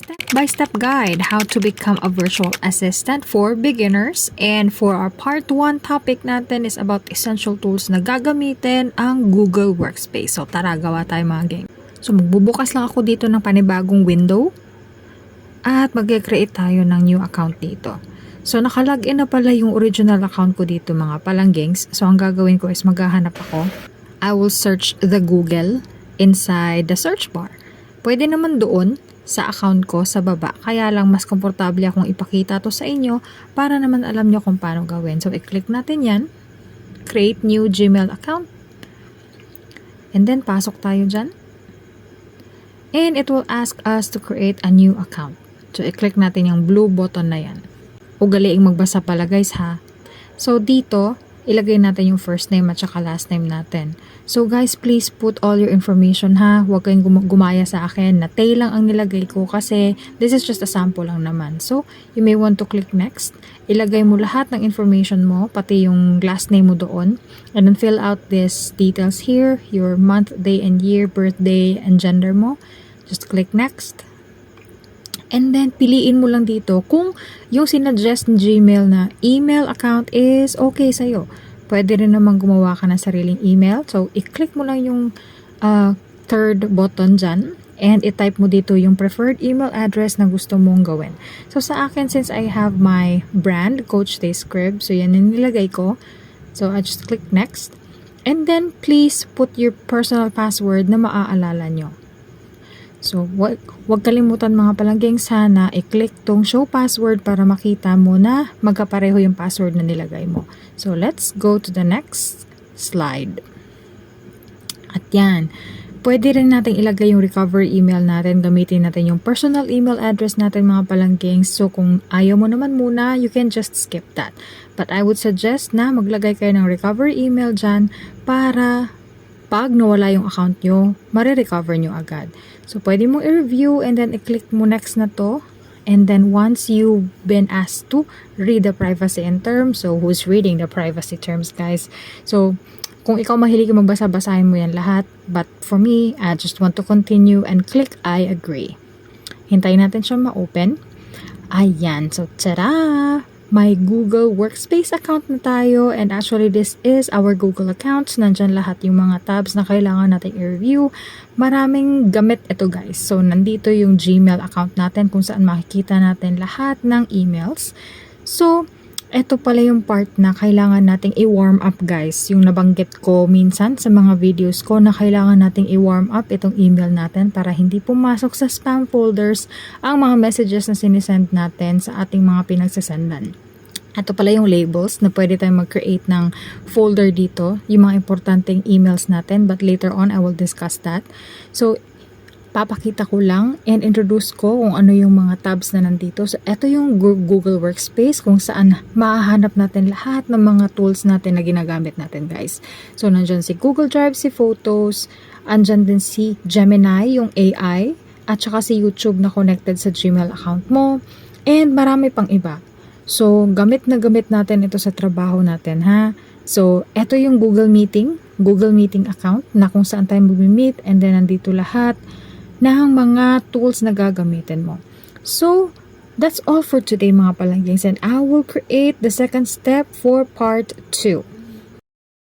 step-by-step guide how to become a virtual assistant for beginners. And for our part 1 topic natin is about essential tools na gagamitin ang Google Workspace. So tara, gawa tayo mga gang. So magbubukas lang ako dito ng panibagong window at mag-create tayo ng new account dito. So nakalagin na pala yung original account ko dito mga palanggengs. So ang gagawin ko is maghahanap ako. I will search the Google inside the search bar. Pwede naman doon sa account ko sa baba. Kaya lang mas komportable akong ipakita to sa inyo para naman alam nyo kung paano gawin. So i-click natin yan. Create new Gmail account. And then pasok tayo dyan. And it will ask us to create a new account. So i-click natin yung blue button na yan. Ugaliing magbasa pala guys ha. So dito, ilagay natin yung first name at saka last name natin. So guys, please put all your information ha. Huwag kayong gumaya sa akin na Tay lang ang nilagay ko kasi this is just a sample lang naman. So, you may want to click next. Ilagay mo lahat ng information mo, pati yung last name mo doon. And then fill out these details here, your month, day, and year, birthday, and gender mo. Just click next. And then, piliin mo lang dito kung yung sinuggest ng Gmail na email account is okay sa'yo. Pwede rin naman gumawa ka ng sariling email. So, i-click mo lang yung third button dyan. And i-type mo dito yung preferred email address na gusto mong gawin. So, sa akin, since I have my brand, Coach Tay Scrib, so yan yung nilagay ko. So, I just click next. And then, please put your personal password na maaalala nyo. So, wag kalimutan mga palanggeng sana i-click tong show password para makita mo na magkapareho yung password na nilagay mo. So, let's go to the next slide. At yan. Pwede rin natin ilagay yung recovery email natin. Gamitin natin yung personal email address natin mga palanggeng. So, kung ayaw mo naman muna, you can just skip that. But I would suggest na maglagay kayo ng recovery email dyan para pag nawala yung account nyo, marirecover nyo agad. So, pwede mong i-review and then i-click mo next na to. And then once you've been asked to read the privacy and terms, so who's reading the privacy terms, guys? So, kung ikaw mahilig magbasa, basahin mo yan lahat. But for me, I just want to continue and click I agree. Hintayin natin siya ma-open. Ayan. So, tada! May Google Workspace account na tayo, and actually this is our Google accounts. Nandyan lahat yung mga tabs na kailangan natin i-review. Maraming gamit ito guys. So nandito yung Gmail account natin kung saan makikita natin lahat ng emails. So ito pala yung part na kailangan nating i-warm up guys. Yung nabanggit ko minsan sa mga videos ko na kailangan nating i-warm up itong email natin para hindi pumasok sa spam folders ang mga messages na sinisend natin sa ating mga pinagsasendan. Ito pala yung labels na pwede tayong mag-create ng folder dito, yung mga importanteng emails natin, but later on I will discuss that. So, papakita ko lang and introduce ko kung ano yung mga tabs na nandito. So, ito yung Google Workspace kung saan mahahanap natin lahat ng mga tools natin na ginagamit natin, guys. So, nandyan si Google Drive, si Photos, andyan din si Gemini, yung AI, at saka si YouTube na connected sa Gmail account mo, and marami pang iba. So, gamit na gamit natin ito sa trabaho natin, ha? So, ito yung Google Meeting account na kung saan tayo mag-meet, and then nandito lahat ng mga tools na gagamitin mo. So, that's all for today mga palanggengs, and I will create the second step for part 2.